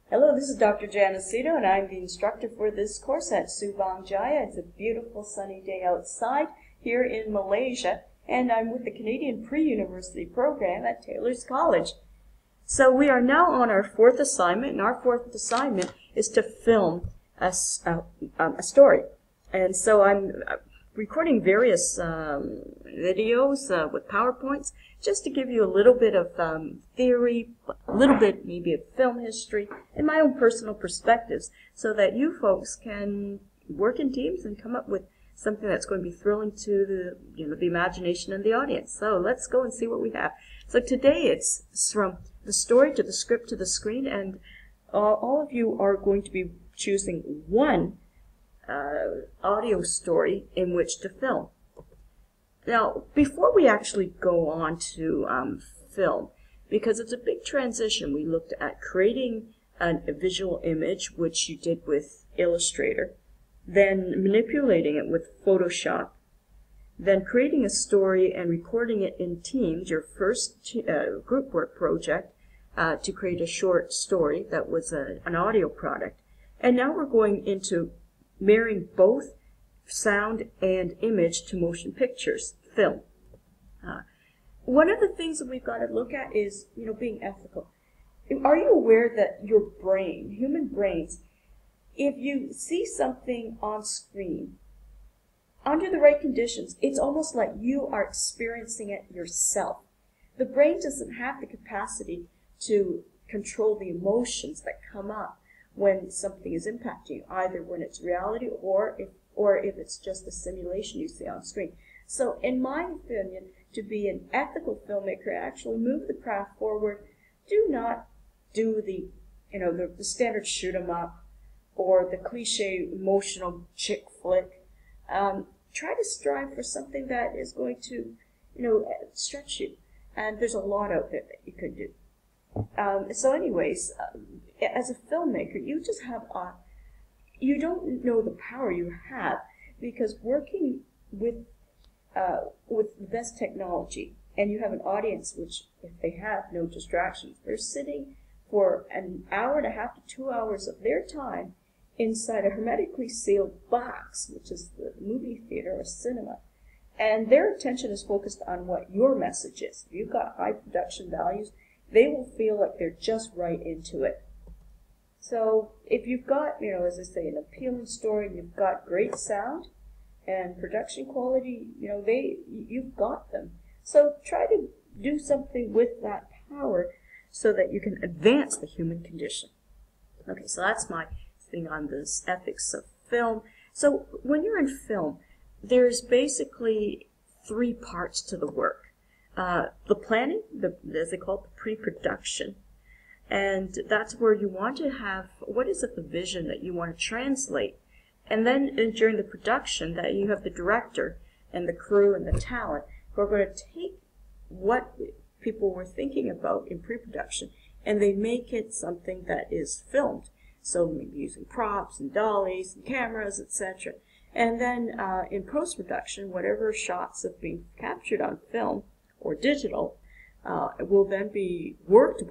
Hello, this is Dr. Janice SETO, and I'm the instructor for this course at Subang Jaya. It's a beautiful sunny day outside here in Malaysia, and I'm with the Canadian Pre-University program at Taylor's College. So we are now on our fourth assignment, and our fourth assignment is to film a story. And so I'm recording various videos with PowerPoints just to give you a little bit of theory, a little bit maybe of film history, and my own personal perspectives, so that you folks can work in teams and come up with something that's going to be thrilling to the imagination and the audience. So let's go and see what we have. So today it's from the story to the script to the screen, and all of you are going to be choosing one audio story in which to film. Now, before we actually go on to film, because it's a big transition, we looked at creating a visual image, which you did with Illustrator, then manipulating it with Photoshop, then creating a story and recording it in Teams, your first group work project, to create a short story that was an audio product. And now we're going into marrying both sound and image to motion pictures, film. One of the things that we've got to look at is, being ethical. Are you aware that your brain, human brains, if you see something on screen, under the right conditions, it's almost like you are experiencing it yourself. The brain doesn't have the capacity to control the emotions that come up when something is impacting you, either when it's reality or if it's just a simulation you see on screen. So in my opinion, to be an ethical filmmaker, actually move the craft forward. Do not do the standard shoot 'em up or the cliche emotional chick flick. Try to strive for something that is going to, stretch you. And there's a lot out there that you could do. So anyways, as a filmmaker, you just have you don't know the power you have, because working with the best technology, and you have an audience which, if they have no distractions, they're sitting for an hour and a half to 2 hours of their time inside a hermetically sealed box, which is the movie theater or cinema, and their attention is focused on what your message is. If you've got high production values, they will feel like they're just right into it. So if you've got, as I say, an appealing story, you've got great sound and production quality, you've got them. So try to do something with that power so that you can advance the human condition. Okay, so that's my thing on this ethics of film. So when you're in film, there's basically three parts to the work. The planning, as they call it, the pre-production. And that's where you want to have, what is it, the vision that you want to translate. And then during the production, that you have the director and the crew and the talent who are going to take what people were thinking about in pre-production and they make it something that is filmed. So maybe using props and dollies and cameras, etc. And then in post-production, whatever shots have been captured on film or digital will then be worked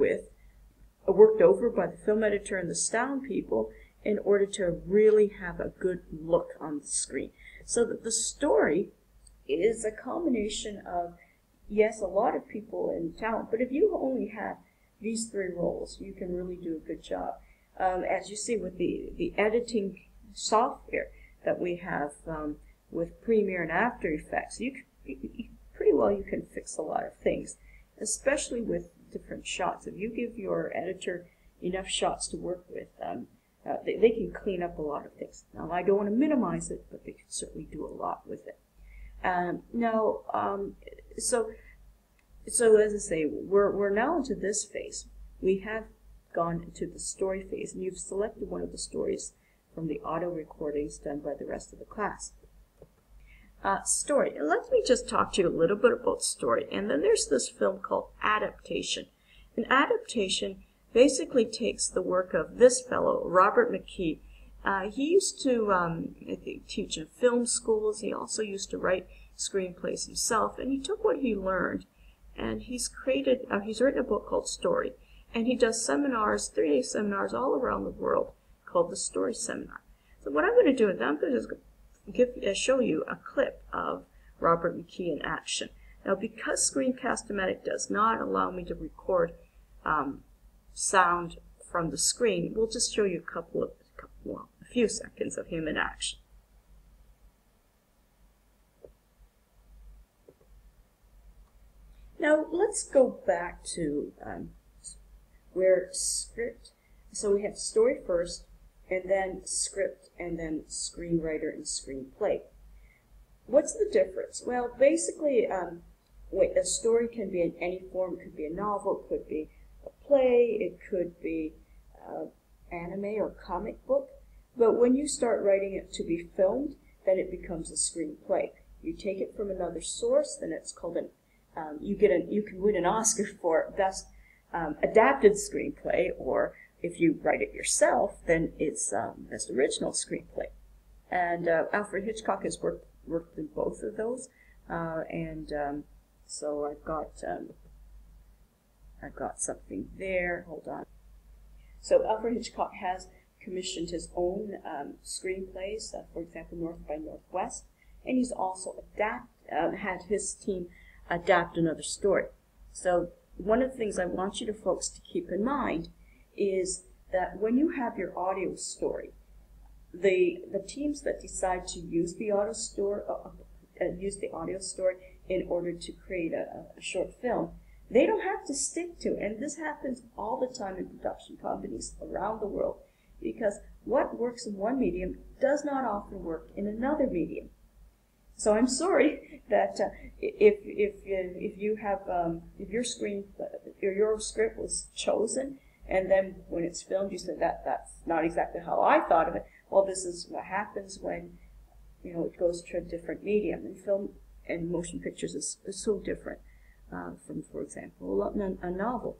over by the film editor and the sound people in order to really have a good look on the screen. So that the story is a combination of, yes, a lot of people and talent, but if you only have these three roles, you can really do a good job. As you see with the editing software that we have with Premiere and After Effects, pretty well you can fix a lot of things, especially with different shots. If you give your editor enough shots to work with, they can clean up a lot of things. Now, I don't want to minimize it, but they can certainly do a lot with it. So as I say, we're now into this phase. We have gone into the story phase, and you've selected one of the stories from the auto recordings done by the rest of the class. Story. And let me just talk to you a little bit about story. And then there's this film called Adaptation. An adaptation basically takes the work of this fellow, Robert McKee. He used to teach in film schools. He also used to write screenplays himself. And he took what he learned, and he's written a book called Story. And he does seminars, 3-day seminars all around the world called the Story Seminar. So what I'm going to do is I'm going to just show you a clip of Robert McKee in action. Now, because Screencast-O-Matic does not allow me to record sound from the screen, we'll just show you a few seconds of him in action. Now, let's go back to where script, so we have story first, and then script, and then screenwriter and screenplay. What's the difference? Well, basically, a story can be in any form. It could be a novel, it could be a play, it could be anime or comic book. But when you start writing it to be filmed, then it becomes a screenplay. You take it from another source, then it's called an you can win an Oscar for best adapted screenplay, or if you write it yourself, then it's best original screenplay. And Alfred Hitchcock has worked in both of those, so I've got something there. Hold on. So Alfred Hitchcock has commissioned his own screenplays, for example, North by Northwest, and he's also had his team adapt another story. So one of the things I want you folks to keep in mind is that when you have your audio story, the teams that decide to use the audio story in order to create a short film, they don't have to stick to it. And this happens all the time in production companies around the world, because what works in one medium does not often work in another medium. So I'm sorry that if your script was chosen, and then when it's filmed you said that's not exactly how I thought of it. Well, this is what happens when it goes to a different medium. And film and motion pictures is so different from, for example, a novel.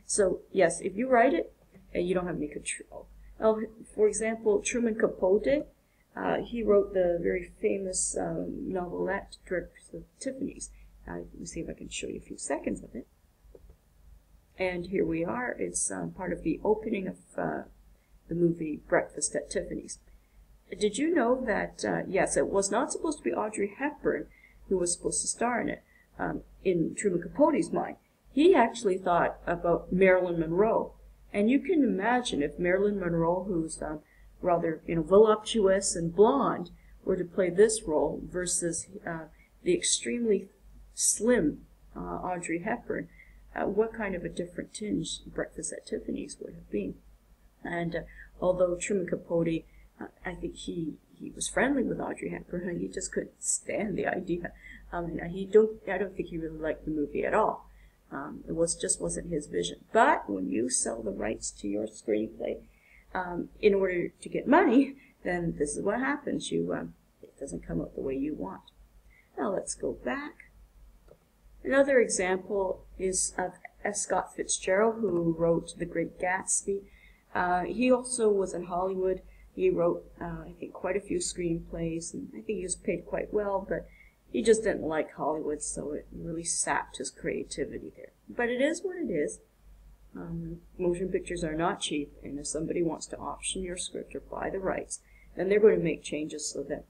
So yes, if you write it, you don't have any control. Now, for example, Truman Capote. He wrote the very famous novelette, Breakfast at Tiffany's. Let me see if I can show you a few seconds of it. And here we are. It's part of the opening of the movie Breakfast at Tiffany's. Did you know that, yes, it was not supposed to be Audrey Hepburn who was supposed to star in it. In Truman Capote's mind, he actually thought about Marilyn Monroe. And you can imagine if Marilyn Monroe, who's rather voluptuous and blonde, were to play this role versus the extremely slim Audrey Hepburn, what kind of a different tinge Breakfast at Tiffany's would have been. And although Truman Capote, I think he was friendly with Audrey Hepburn, he just couldn't stand the idea. I don't think he really liked the movie at all. It just wasn't his vision. But when you sell the rights to your screenplay, in order to get money, then this is what happens. It doesn't come out the way you want. Now let's go back. Another example is of F. Scott Fitzgerald, who wrote The Great Gatsby. He also was in Hollywood. He wrote, I think, quite a few screenplays, and I think he was paid quite well, but he just didn't like Hollywood, so it really sapped his creativity there. But it is what it is. Motion pictures are not cheap, and if somebody wants to option your script or buy the rights, then they're going to make changes so that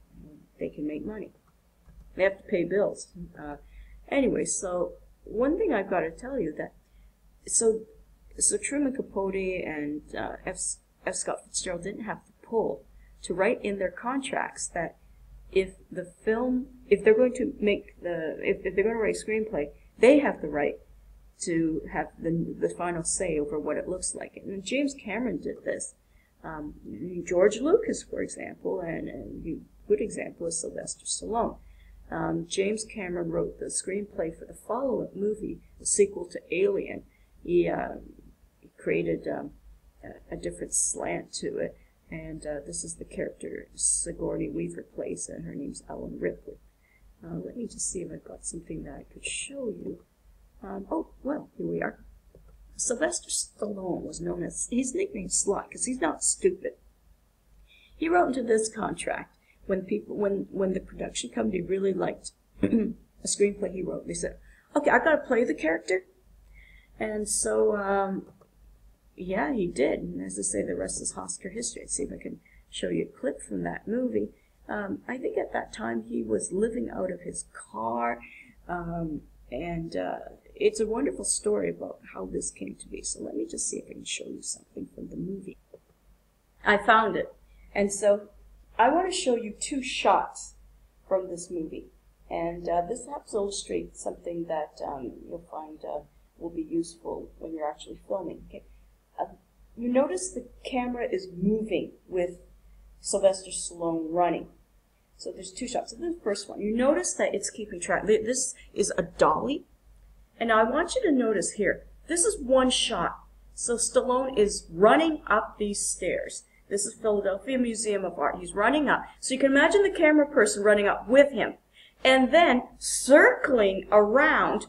they can make money. They have to pay bills. Anyway, so one thing I've got to tell you that, so Truman Capote and F. Scott Fitzgerald didn't have the pull to write in their contracts that if they're going to write a screenplay, they have the right to have the final say over what it looks like. And James Cameron did this. George Lucas, for example, and a good example is Sylvester Stallone. James Cameron wrote the screenplay for the follow-up movie, the sequel to Alien. He created a different slant to it, and this is the character Sigourney Weaver plays, and her name's Ellen Ripley. Let me just see if I've got something that I could show you. Oh, well, here we are. Sylvester Stallone was known as, his nickname Slut, because he's not stupid. He wrote into this contract when the production company really liked a screenplay he wrote. They said, okay, I've got to play the character, And so, yeah, he did. And as I say, the rest is Oscar history. Let's see if I can show you a clip from that movie. I think at that time he was living out of his car, and it's a wonderful story about how this came to be. So let me just see if I can show you something from the movie. I found it. And so I want to show you two shots from this movie. And this helps illustrate something that you'll find will be useful when you're actually filming. Okay? You notice the camera is moving with Sylvester Stallone running. So there's two shots. So the first one, you notice that it's keeping track. This is a dolly. And now I want you to notice here, this is one shot. So Stallone is running up these stairs. This is Philadelphia Museum of Art. He's running up. So you can imagine the camera person running up with him. And then circling around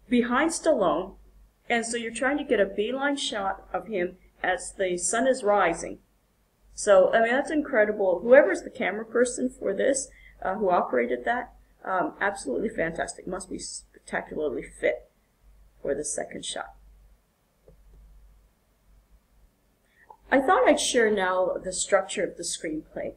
behind Stallone. And so you're trying to get a beeline shot of him as the sun is rising. So, I mean, that's incredible. Whoever's the camera person for this, who operated that, absolutely fantastic. Must be spectacularly fit for the second shot. I thought I'd share now the structure of the screenplay.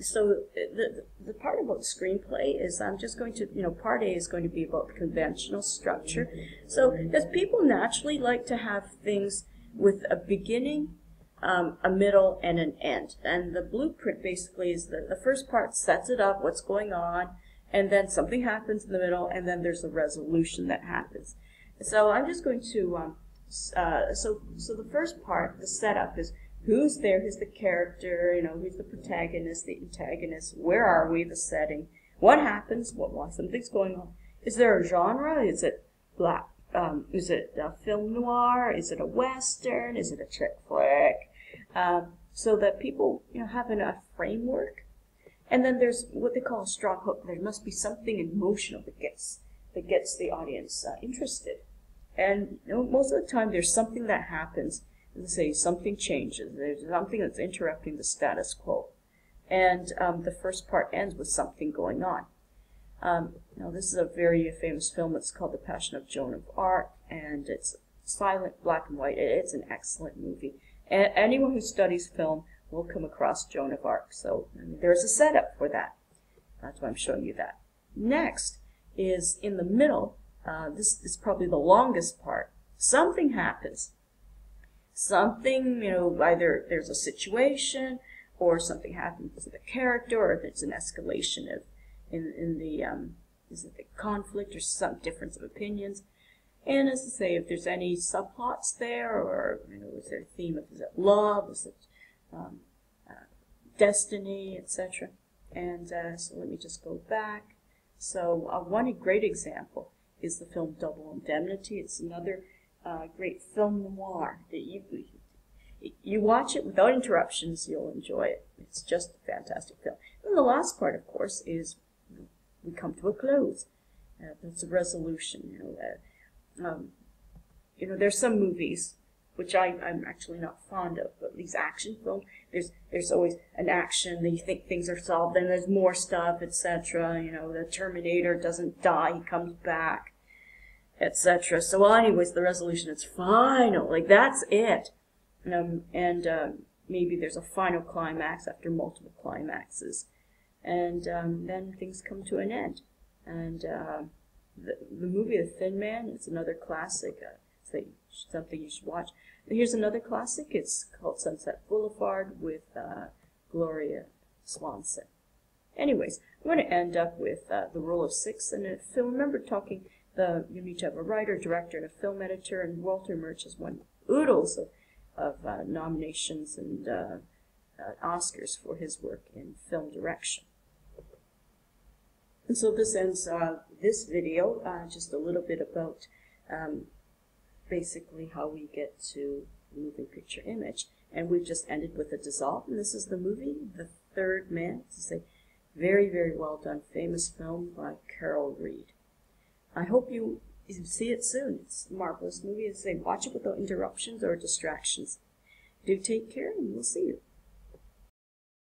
So the part about the screenplay is I'm just going to, part A is going to be about the conventional structure. So, because people naturally like to have things with a beginning, a middle, and an end. And the blueprint basically is the first part sets it up, what's going on, and then something happens in the middle, and then there's a resolution that happens. So I'm just going to, so the first part, the setup, is who's there, who's the character, who's the protagonist, the antagonist, where are we, the setting, what happens, what something's going on. Is there a genre? Is it black? Is it a film noir? Is it a western? Is it a chick flick? So that people have enough framework. And then there's what they call a strong hook. There must be something emotional that gets the audience interested. And most of the time there's something that happens. Let's say something changes. There's something that's interrupting the status quo. And the first part ends with something going on. Now this is a very famous film. It's called The Passion of Joan of Arc, and it's silent, black and white. It's an excellent movie. And anyone who studies film will come across Joan of Arc. So there's a setup for that. That's why I'm showing you that. Next is in the middle. This is probably the longest part. Something happens. Something, either there's a situation, or something happens to the character, or there's an escalation of in the is it the conflict or some difference of opinions. And as I say, if there's any subplots there, or is there a theme of is it love, is it destiny, etc. And so let me just go back. So one great example is the film Double Indemnity. It's another great film noir that you watch it without interruptions, you'll enjoy it. It's just a fantastic film. And the last part, of course, is we come to a close. That's a resolution. There's some movies which I'm actually not fond of, but these action films, there's always an action, and you think things are solved, then there's more stuff, etc. The Terminator doesn't die, he comes back, etc. So, well, anyways, the resolution, it's final, like that's it. Maybe there's a final climax after multiple climaxes, and then things come to an end. And the movie The Thin Man, it's another classic. It's something you should watch. And here's another classic. It's called Sunset Boulevard with Gloria Swanson. Anyways, I'm going to end up with The Rule of Six. And if you remember talking, you need to have a writer, director, and a film editor. And Walter Murch has won oodles of nominations and Oscars for his work in film direction. And so this ends this video, just a little bit about basically how we get to moving picture image. And we've just ended with a dissolve, and this is the movie, The Third Man. It's a very, very well done, famous film by Carol Reed. I hope you see it soon. It's a marvelous movie. As I say, watch it without interruptions or distractions. Do take care, and we'll see you.